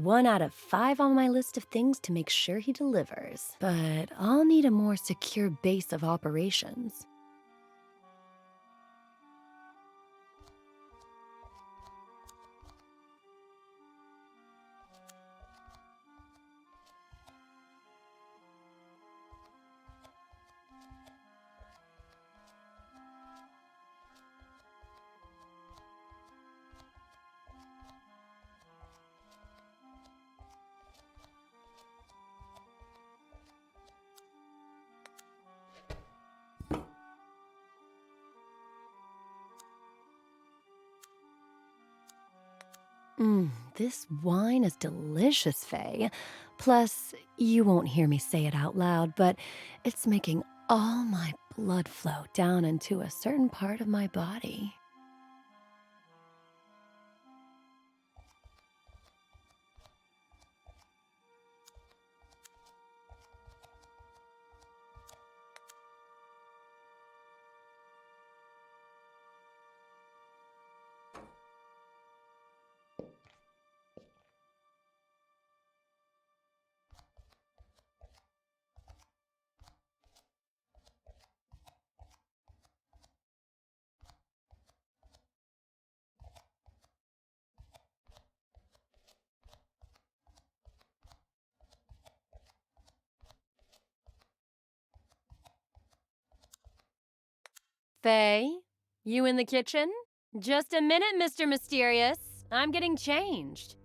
1 out of 5 on my list of things to make sure he delivers. But I'll need a more secure base of operations. This wine is delicious, Faye. Plus, you won't hear me say it out loud, but it's making all my blood flow down into a certain part of my body. Faye, you in the kitchen? Just a minute, Mr. Mysterious. I'm getting changed.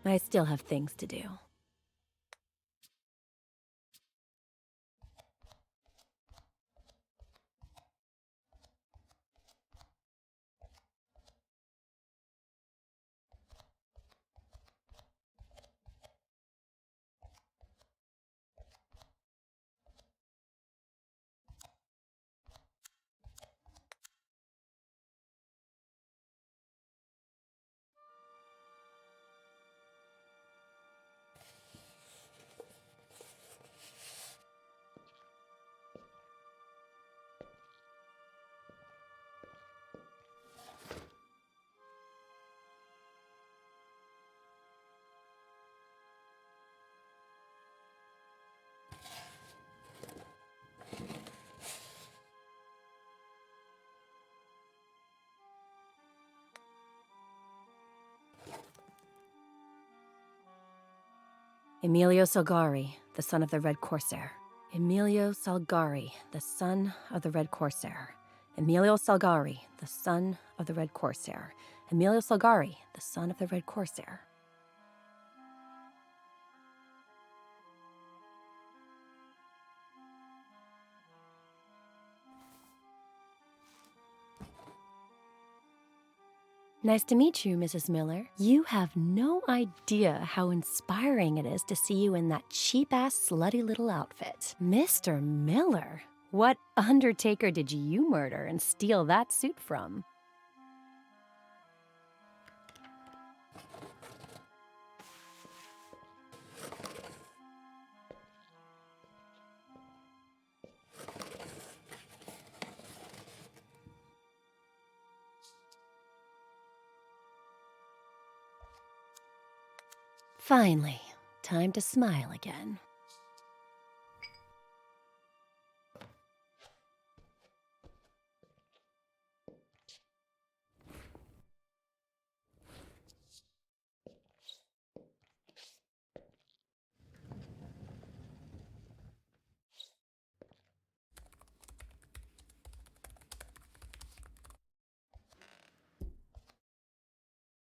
I still have things to do. Emilio Salgari, the son of the Red Corsair. Emilio Salgari, the son of the Red Corsair. Emilio Salgari, the son of the Red Corsair. Emilio Salgari, the son of the Red Corsair. Nice to meet you, Mrs. Miller. You have no idea how inspiring it is to see you in that cheap-ass, slutty little outfit. Mr. Miller, what undertaker did you murder and steal that suit from? Finally, time to smile again.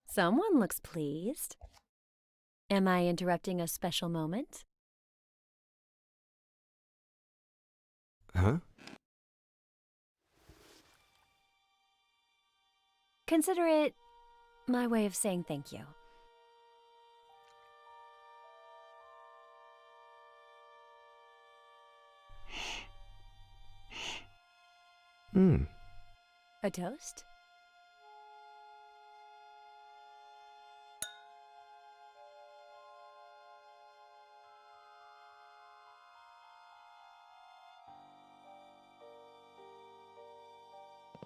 Someone looks pleased. Am I interrupting a special moment? Huh? Consider it my way of saying thank you. A toast?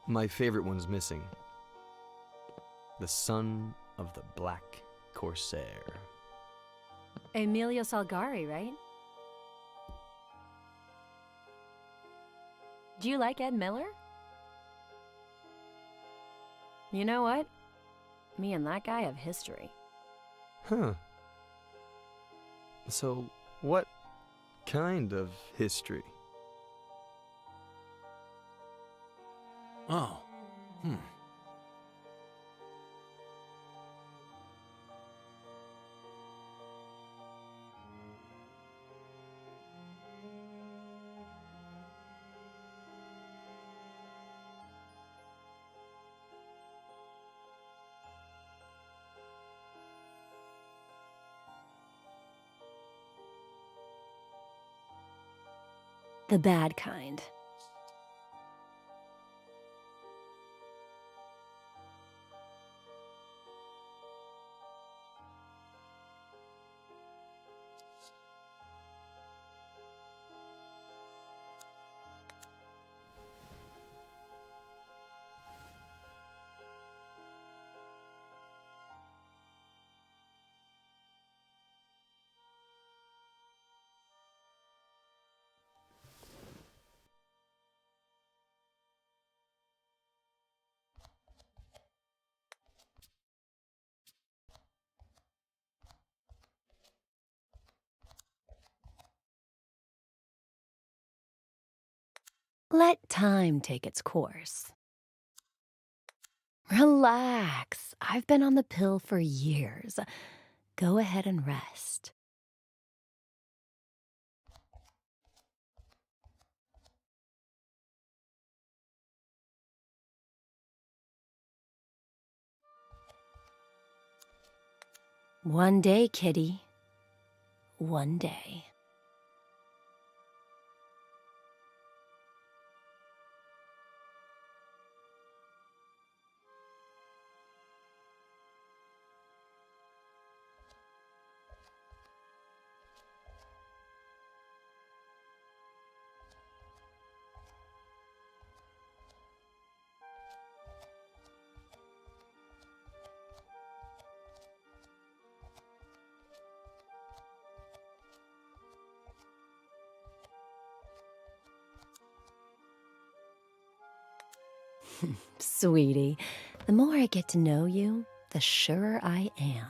My favorite one's missing. The son of the Black Corsair. Emilio Salgari, right? Do you like Ed Miller? You know what? Me and that guy have history. Huh. So, what kind of history? Oh. The bad kind. Let time take its course. Relax. I've been on the pill for years. go ahead and rest. One day, kitty. One day. Sweetie, the more I get to know you, the surer I am.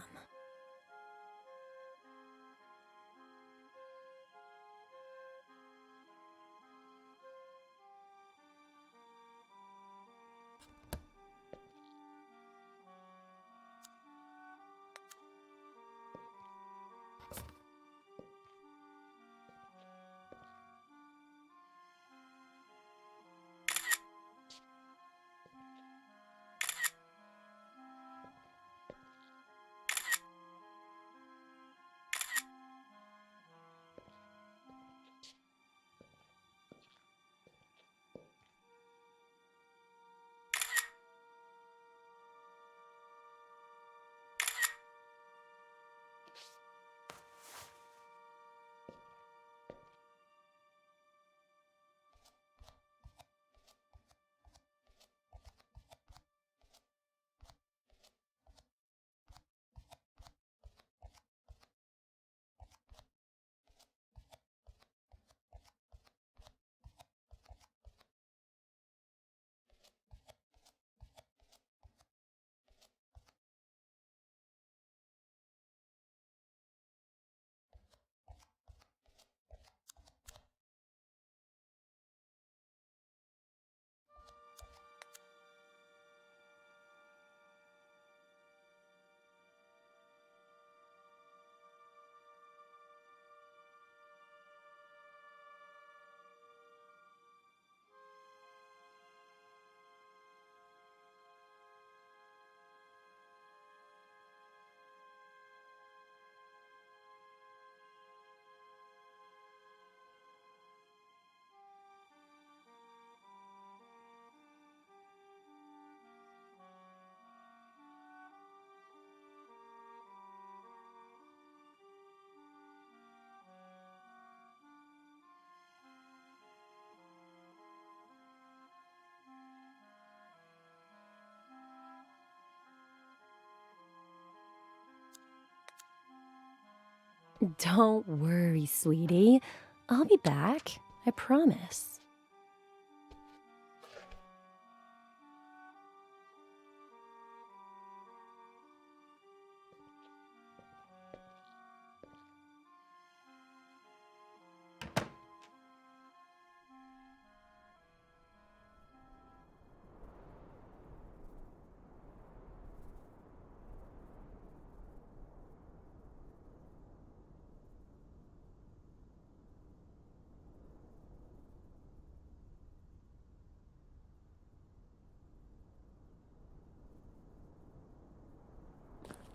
Don't worry, sweetie. I'll be back. I promise.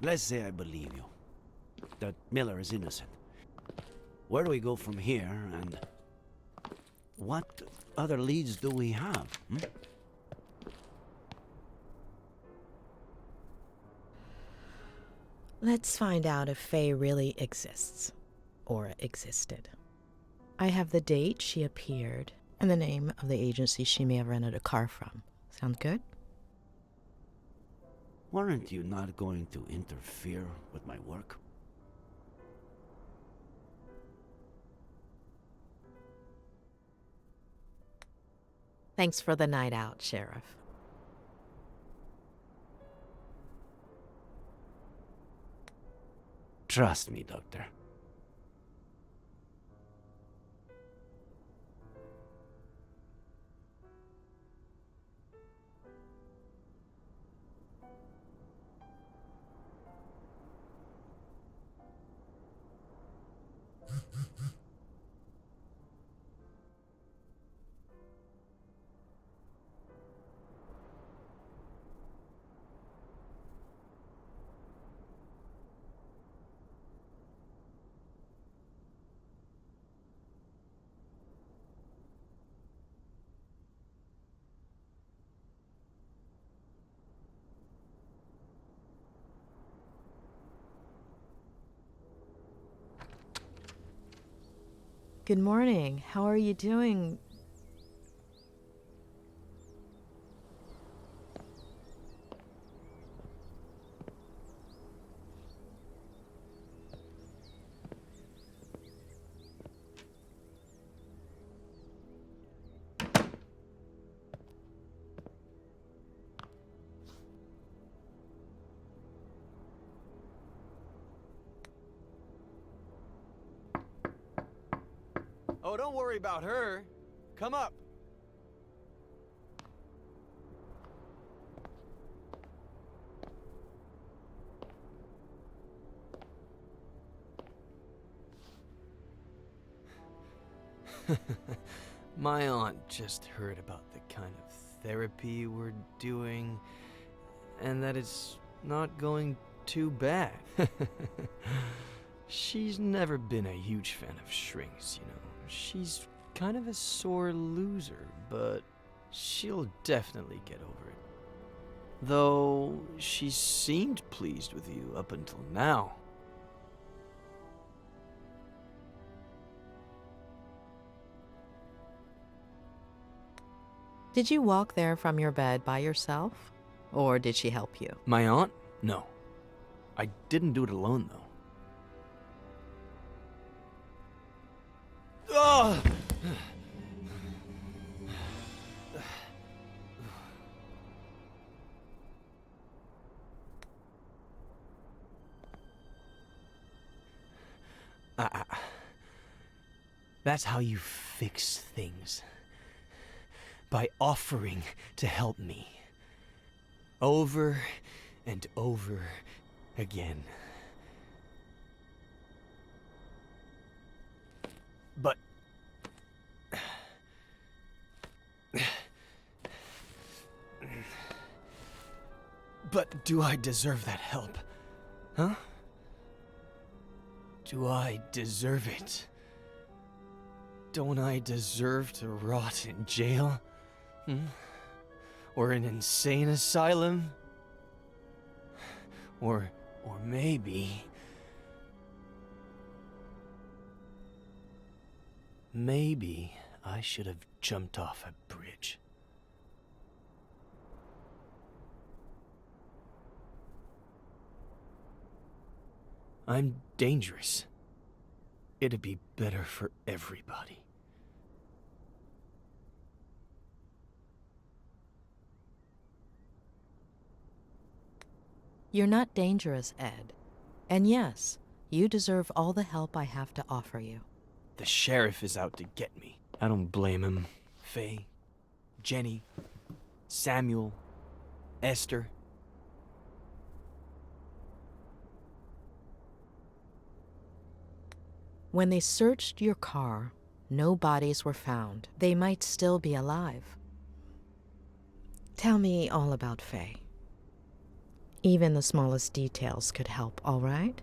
Let's say I believe you, that Miller is innocent. Where do we go from here, and what other leads do we have? Let's find out if Faye really exists, or existed. I have the date she appeared and the name of the agency she may have rented a car from. Sound good? Weren't you not going to interfere with my work? Thanks for the night out, Sheriff. Trust me, Doctor. Good morning. How are you doing? Oh, don't worry about her. Come up. My aunt just heard about the kind of therapy we're doing, and that it's not going too bad. She's never been a huge fan of shrinks, you know. She's kind of a sore loser, but she'll definitely get over it. Though she seemed pleased with you up until now. Did you walk there from your bed by yourself? Or did she help you? My aunt? No. I didn't do it alone, though. Ugh! That's how you fix things. By offering to help me. Over and over again. But... But do I deserve that help? Huh? Do I deserve it? Don't I deserve to rot in jail? Or an insane asylum? Or maybe... Maybe I should have jumped off a bridge. I'm dangerous. It'd be better for everybody. You're not dangerous, Ed. And yes, you deserve all the help I have to offer you. The sheriff is out to get me. I don't blame him. Faye, Jenny, Samuel, Esther. When they searched your car, no bodies were found. They might still be alive. Tell me all about Faye. Even the smallest details could help, all right?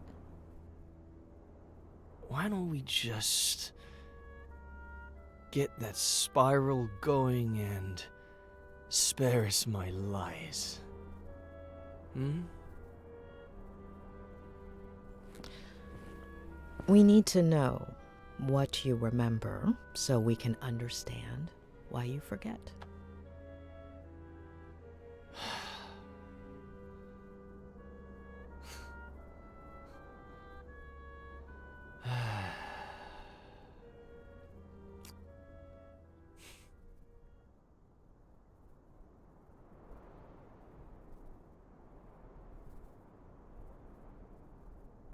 Why don't we just get that spiral going and spare us my lies? We need to know what you remember so we can understand why you forget.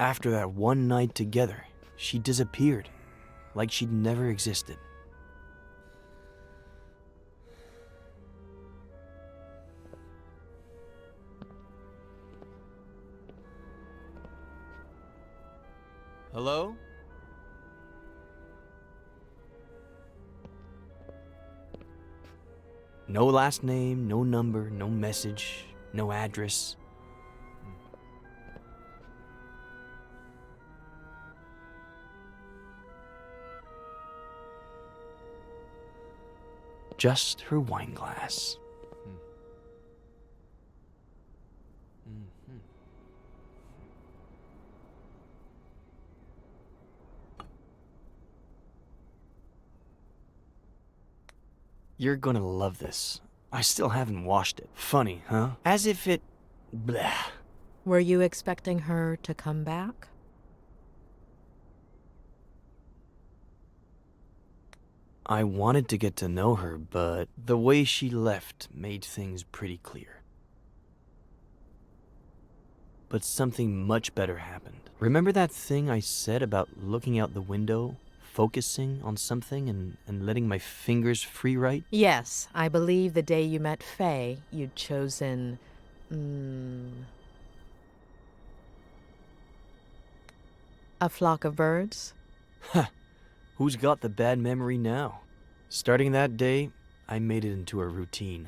After that one night together, she disappeared, like she'd never existed. Hello? No last name, no number, no message, no address. Just her wine glass. You're gonna love this. I still haven't washed it. Funny, huh? As if it... Blah. Were you expecting her to come back? I wanted to get to know her, but the way she left made things pretty clear. But something much better happened. Remember that thing I said about looking out the window, focusing on something, and letting my fingers free write? Yes, I believe the day you met Faye, you'd chosen... a flock of birds? Who's got the bad memory now? Starting that day, I made it into a routine.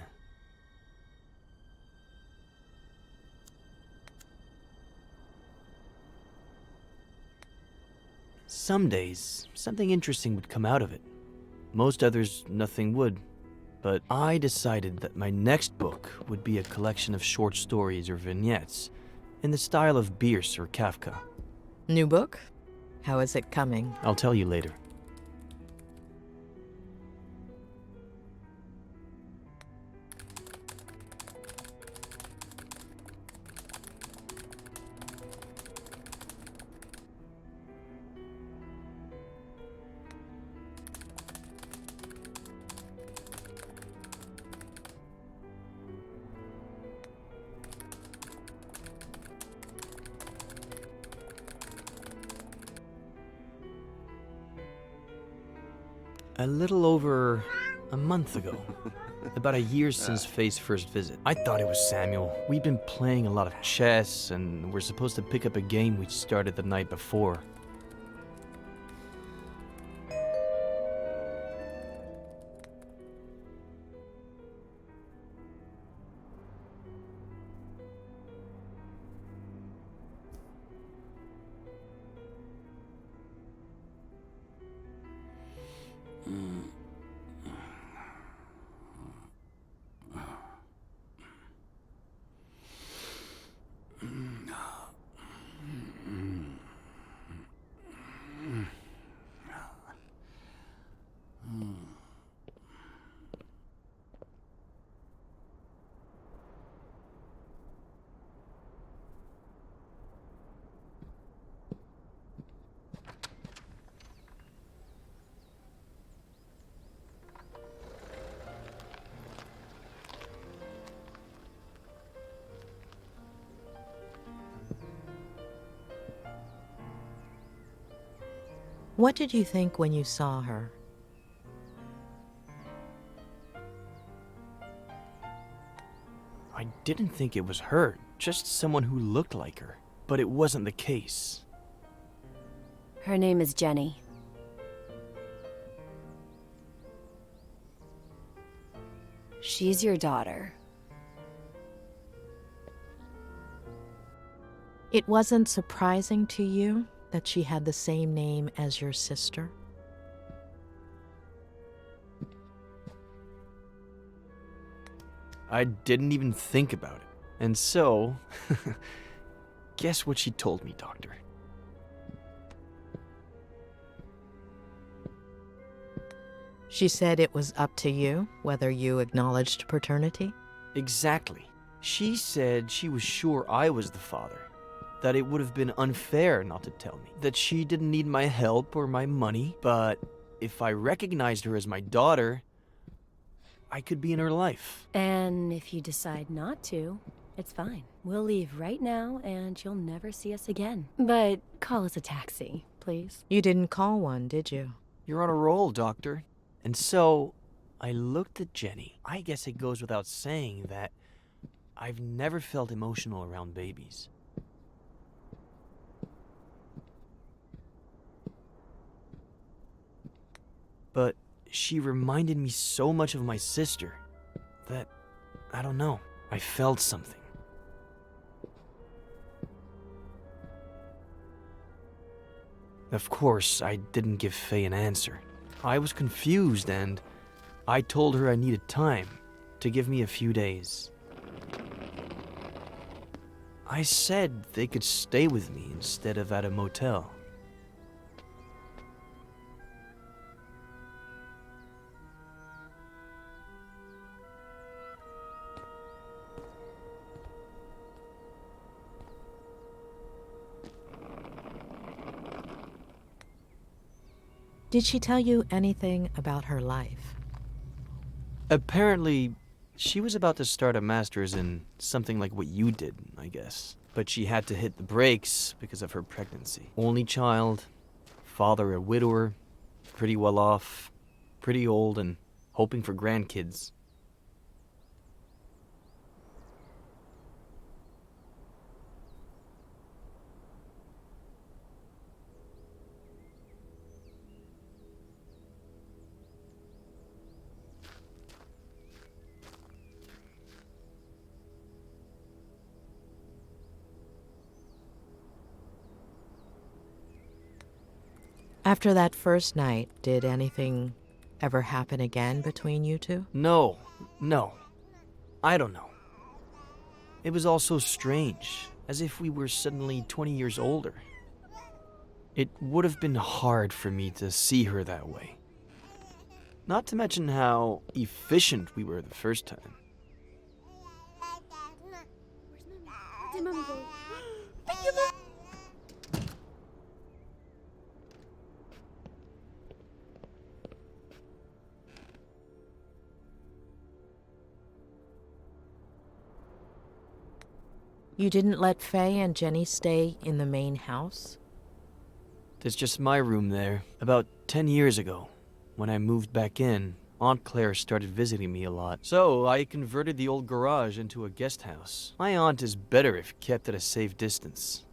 Some days, something interesting would come out of it. Most others, nothing would. But I decided that my next book would be a collection of short stories or vignettes in the style of Bierce or Kafka. New book? How is it coming? I'll tell you later. A little over a month ago. About a year since Faye's first visit. I thought it was Samuel. We'd been playing a lot of chess, and we're supposed to pick up a game we started the night before. What did you think when you saw her? I didn't think it was her, just someone who looked like her. But it wasn't the case. Her name is Jenny. She's your daughter. It wasn't surprising to you that she had the same name as your sister? I didn't even think about it. And so, guess what she told me, Doctor? She said it was up to you whether you acknowledged paternity? Exactly. She said she was sure I was the father. That it would have been unfair not to tell me. That she didn't need my help or my money, but if I recognized her as my daughter, I could be in her life. And if you decide not to, it's fine. We'll leave right now and you'll never see us again. But call us a taxi, please. You didn't call one, did you? You're on a roll, Doctor. And so, I looked at Jenny. I guess it goes without saying that I've never felt emotional around babies. But she reminded me so much of my sister that, I don't know, I felt something. Of course, I didn't give Faye an answer. I was confused and I told her I needed time to give me a few days. I said they could stay with me instead of at a motel. Did she tell you anything about her life? Apparently, she was about to start a master's in something like what you did, I guess. But she had to hit the brakes because of her pregnancy. Only child, father a widower, pretty well off, pretty old, and hoping for grandkids. After that first night, did anything ever happen again between you two? No, no. I don't know. It was all so strange, as if we were suddenly 20 years older. It would have been hard for me to see her that way. Not to mention how efficient we were the first time. Where'd Mommy go? You didn't let Faye and Jenny stay in the main house? There's just my room there. About 10 years ago, when I moved back in, Aunt Claire started visiting me a lot. So I converted the old garage into a guest house. My aunt is better if kept at a safe distance.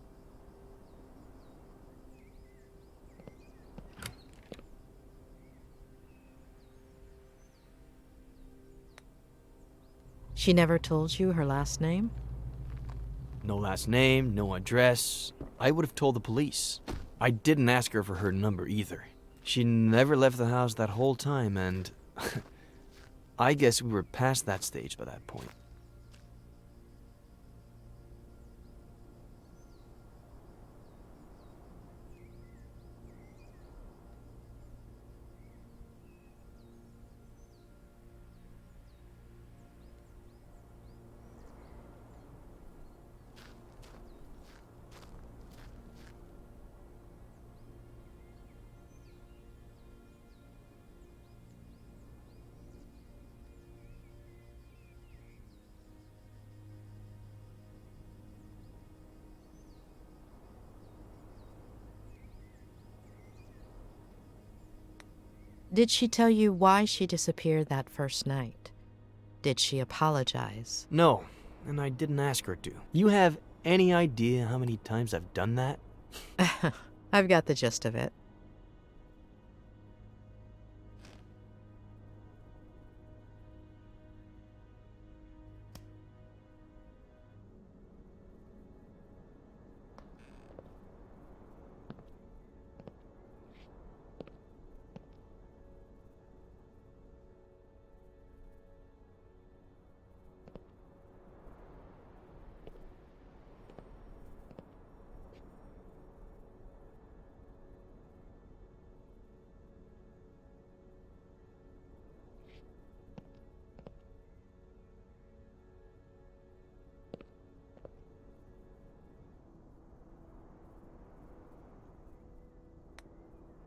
She never told you her last name? No last name, no address. I would have told the police. I didn't ask her for her number either. She never left the house that whole time, and I guess we were past that stage by that point. Did she tell you why she disappeared that first night? Did she apologize? No, and I didn't ask her to. You have any idea how many times I've done that? I've got the gist of it.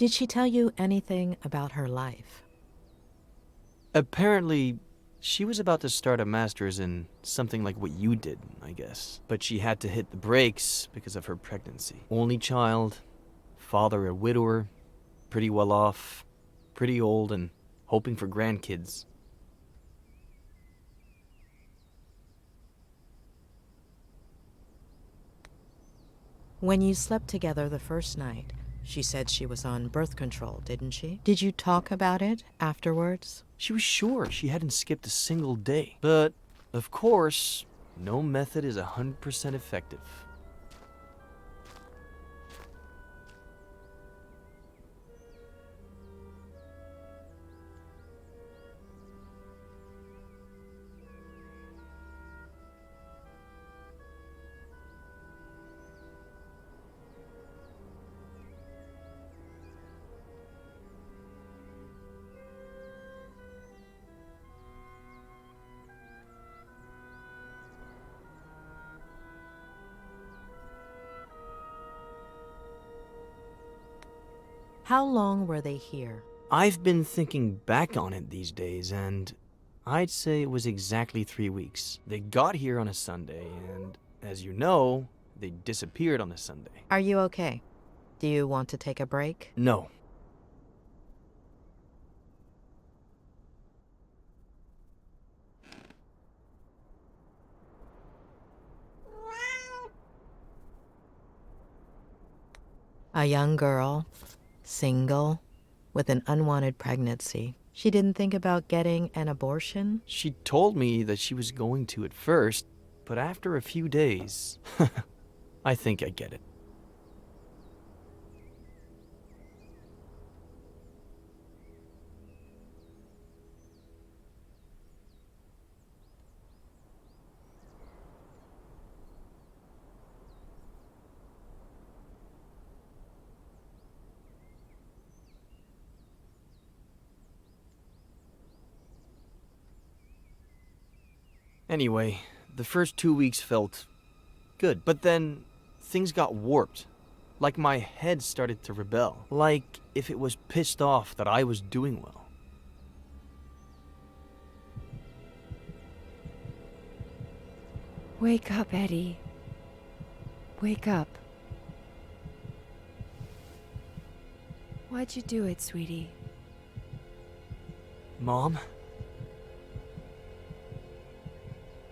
Did she tell you anything about her life? Apparently, she was about to start a master's in something like what you did, I guess. But she had to hit the brakes because of her pregnancy. Only child, father a widower, pretty well off, pretty old, and hoping for grandkids. When you slept together the first night, she said she was on birth control, didn't she? Did you talk about it afterwards? She was sure she hadn't skipped a single day. But, of course, no method is 100% effective. How long were they here? I've been thinking back on it these days, and I'd say it was exactly 3 weeks. They got here on a Sunday, and as you know, they disappeared on a Sunday. Are you okay? Do you want to take a break? No. A young girl, single, with an unwanted pregnancy. She didn't think about getting an abortion? She told me that she was going to at first, but after a few days, I think I get it. Anyway, the first 2 weeks felt good, but then things got warped. Like my head started to rebel. Like if it was pissed off that I was doing well. Wake up, Eddie. Wake up. Why'd you do it, sweetie? Mom?